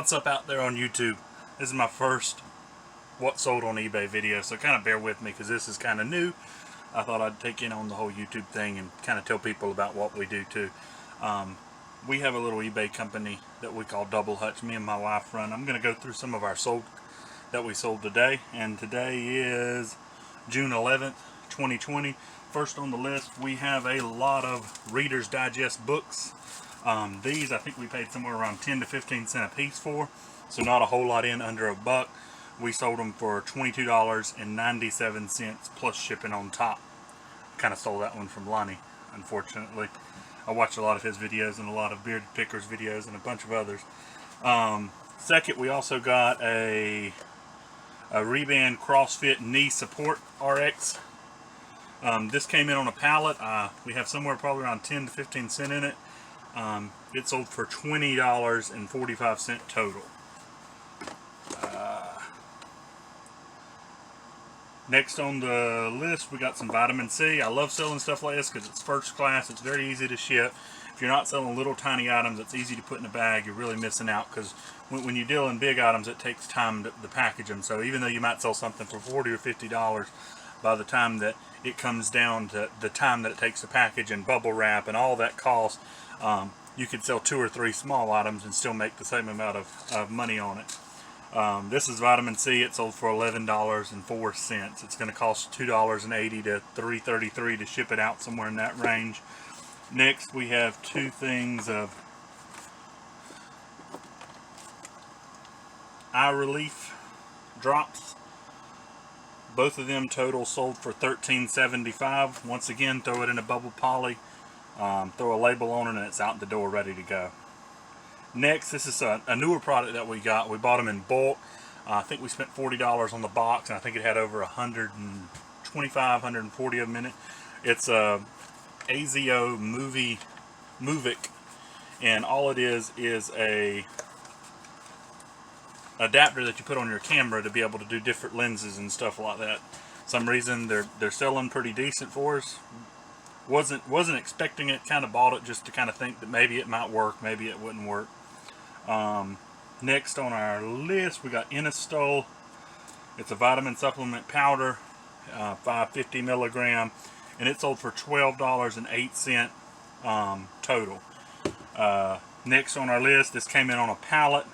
What's up out there on YouTube? This is my first what sold on eBay video, so kind of bear with me because this is kind of new. I thought I'd take in on the whole YouTube thing and kind of tell people about what we do too. We have a little eBay company that we call Double Hutch, me and my wife run. I'm going to go through some of our sold that we sold today, and today is June 11th, 2020. First on the list, we have a lot of Reader's Digest books. These I think we paid somewhere around 10 to 15 cents a piece for, so not a whole lot in, under a buck. We sold them for $22.97 plus shipping on top. Kind of stole that one from Lonnie, unfortunately. I watch a lot of his videos and a lot of Beard Pickers videos and a bunch of others. Second, we also got a Reband CrossFit Knee Support RX. This came in on a pallet. We have somewhere probably around 10 to 15 cents in it. It sold for $20.45 total. Next on the list, we got some vitamin C. I love selling stuff like this because it's first class. It's very easy to ship. If you're not selling little tiny items that's easy to put in a bag, you're really missing out, because when you deal in big items, it takes time to package them. So even though you might sell something for $40 or $50, by the time that it comes down to the time that it takes to package and bubble wrap and all that cost, you could sell 2 or 3 small items and still make the same amount of money on it. This is vitamin C. It sold for $11.04. It's going to cost $2.80 to $3.33 to ship it out, somewhere in that range. Next, we have 2 things of eye relief drops. Both of them total sold for $13.75. Once again, throw it in a bubble poly, throw a label on it, and it's out the door ready to go. Next, this is a newer product that we got. We bought them in bulk. I think we spent $40 on the box, and I think it had over 125, 140 of them in it. It's a AZO Movic, and all it is a adapter that you put on your camera to be able to do different lenses and stuff like that. Some reason they're selling pretty decent for us. Wasn't expecting it. Kind of bought it just to kind of think that maybe it might work, maybe it wouldn't work. Next on our list, we got Inestol. It's a vitamin supplement powder, 550 milligram, and it sold for $12.08 total. Next on our list, this came in on a pallet,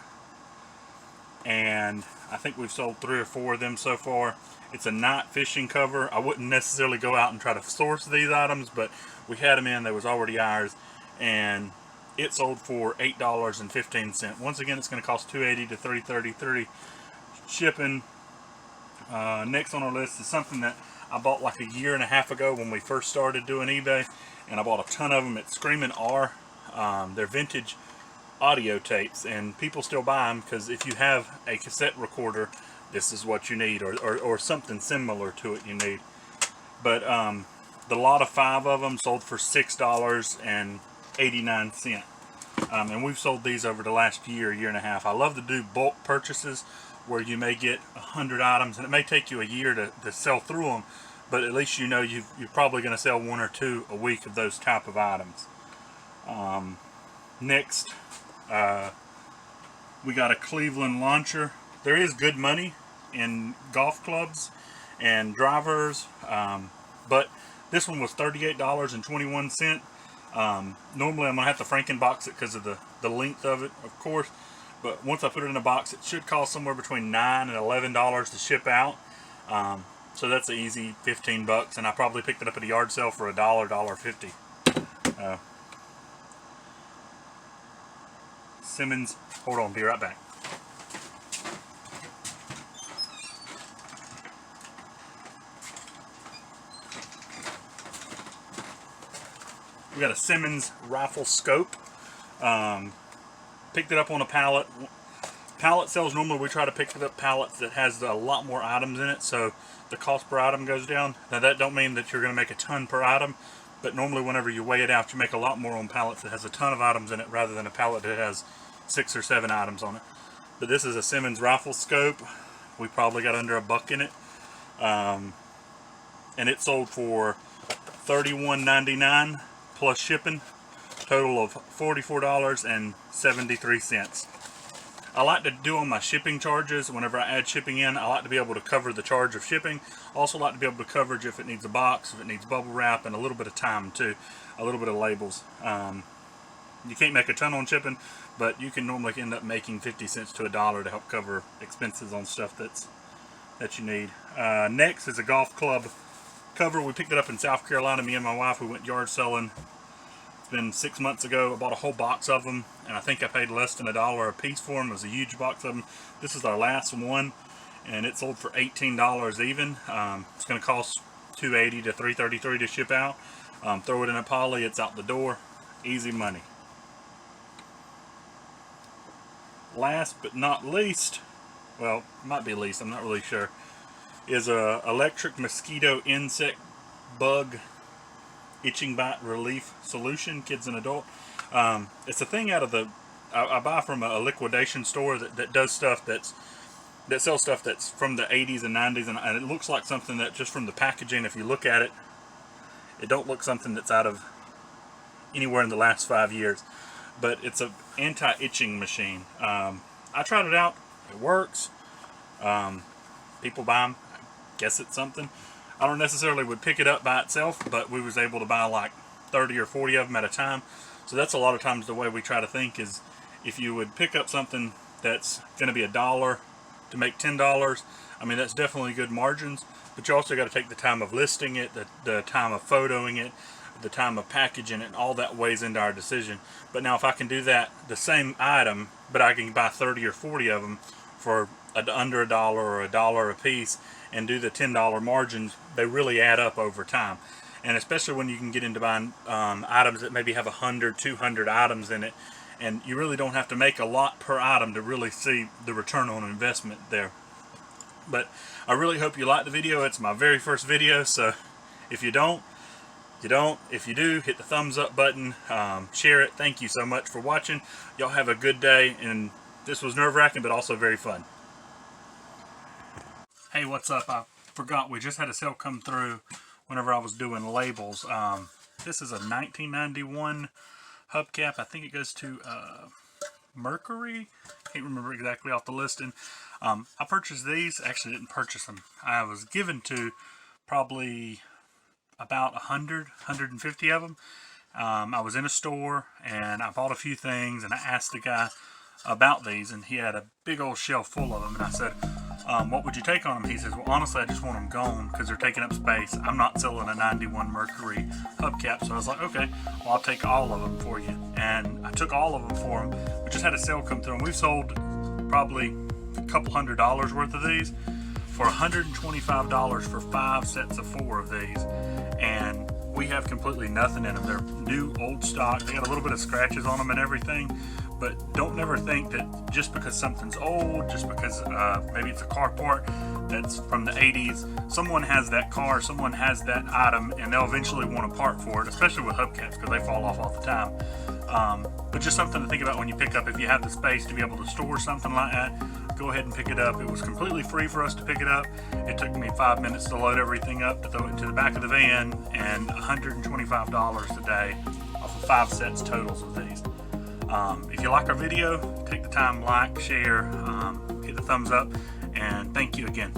and I think we've sold 3 or 4 of them so far. It's a night fishing cover. I wouldn't necessarily go out and try to source these items, but we had them in. They was already ours, and it sold for $8.15. Once again, it's going to cost $2.80 to $3.33 shipping. Next on our list is something that I bought like 1.5 years ago when we first started doing eBay, and I bought a ton of them. It's Screaming R. They're vintage audio tapes, and people still buy them because if you have a cassette recorder, this is what you need, or something similar to it you need. But the lot of 5 of them sold for $6.89. And we've sold these over the last year and a half. I love to do bulk purchases where you may get 100 items, and it may take you a year to sell through them, but at least you know you're probably going to sell 1 or 2 a week of those type of items. Next, we got a Cleveland launcher. There is good money in golf clubs and drivers, but this one was $38.21. Normally I'm going to have to Frankenbox it because of the length of it, of course, but once I put it in a box, it should cost somewhere between $9 and $11 to ship out. So that's an easy 15 bucks, and I probably picked it up at a yard sale for $1, $1.50. Simmons, hold on, be right back. We got a Simmons rifle scope. Picked it up on a pallet. Pallet sales, normally we try to pick up pallets that has a lot more items in it, so the cost per item goes down. Now that don't mean that you're going to make a ton per item, but normally whenever you weigh it out, you make a lot more on pallets that has a ton of items in it rather than a pallet that has 6 or 7 items on it. But this is a Simmons rifle scope. We probably got under a buck in it, and it sold for $31.99 plus shipping, total of $44.73. I like to do on my shipping charges. Whenever I add shipping in, I like to be able to cover the charge of shipping. Also like to be able to cover if it needs a box, if it needs bubble wrap, and a little bit of time too, a little bit of labels. You can't make a ton on shipping, but you can normally end up making 50 cents to $1 to help cover expenses on stuff that you need. Next is a golf club cover. We picked it up in South Carolina. Me and my wife, we went yard selling. It's been 6 months ago. I bought a whole box of them, and I think I paid less than $1 a piece for them. It was a huge box of them. This is our last one, and it sold for $18 even. It's going to cost $280 to $333 to ship out. Throw it in a poly, it's out the door. Easy money. Last but not least, well, might be least, I'm not really sure, is a electric mosquito insect bug itching bite relief solution, kids and adult. It's a thing out of I buy from a liquidation store that does stuff that sells stuff that's from the 80s and 90s, and it looks like something that just from the packaging, if you look at it, it don't look something that's out of anywhere in the last 5 years. But it's an anti-itching machine. I tried it out. It works. People buy them. I guess it's something. I don't necessarily would pick it up by itself, but we was able to buy like 30 or 40 of them at a time. So that's a lot of times the way we try to think is, if you would pick up something that's going to be $1 to make $10, I mean, that's definitely good margins. But you also got to take the time of listing it, the time of photoing it, the time of packaging it, and all that weighs into our decision. But now if I can do that, the same item, but I can buy 30 or 40 of them for under $1 or $1 a piece and do the $10 margins, they really add up over time. And especially when you can get into buying items that maybe have 100, 200 items in it, and you really don't have to make a lot per item to really see the return on investment there. But I really hope you liked the video. It's my very first video, so if you don't, you don't. If you do, hit the thumbs up button, share it. Thank you so much for watching. Y'all have a good day, and this was nerve-wracking but also very fun. Hey, what's up? I forgot we just had a sale come through whenever I was doing labels. This is a 1991 hubcap. I think it goes to Mercury. Can't remember exactly off the listing. I purchased these. Actually didn't purchase them. I was given to probably about 150 of them. I was in a store and I bought a few things, and I asked the guy about these, and he had a big old shelf full of them, and I said, what would you take on them? He says, well, honestly, I just want them gone because they're taking up space. I'm not selling a 91 Mercury hubcap. So I was like, okay, well, I'll take all of them for you. And I took all of them for him. We just had a sale come through, and we've sold probably a couple $100 worth of these for $125 for 5 sets of 4 of these. And we have completely nothing in them. They're new, old stock. They got a little bit of scratches on them and everything. But don't never think that just because something's old, just because maybe it's a car part that's from the 80s, someone has that car, someone has that item, and they'll eventually want a part for it, especially with hubcaps because they fall off all the time. But just something to think about when you pick up. If you have the space to be able to store something like that, go ahead and pick it up. It was completely free for us to pick it up. It took me 5 minutes to load everything up, to throw it into the back of the van, and $125 today off of 5 sets totals of these. If you like our video, take the time, like, share, hit the thumbs up, and thank you again.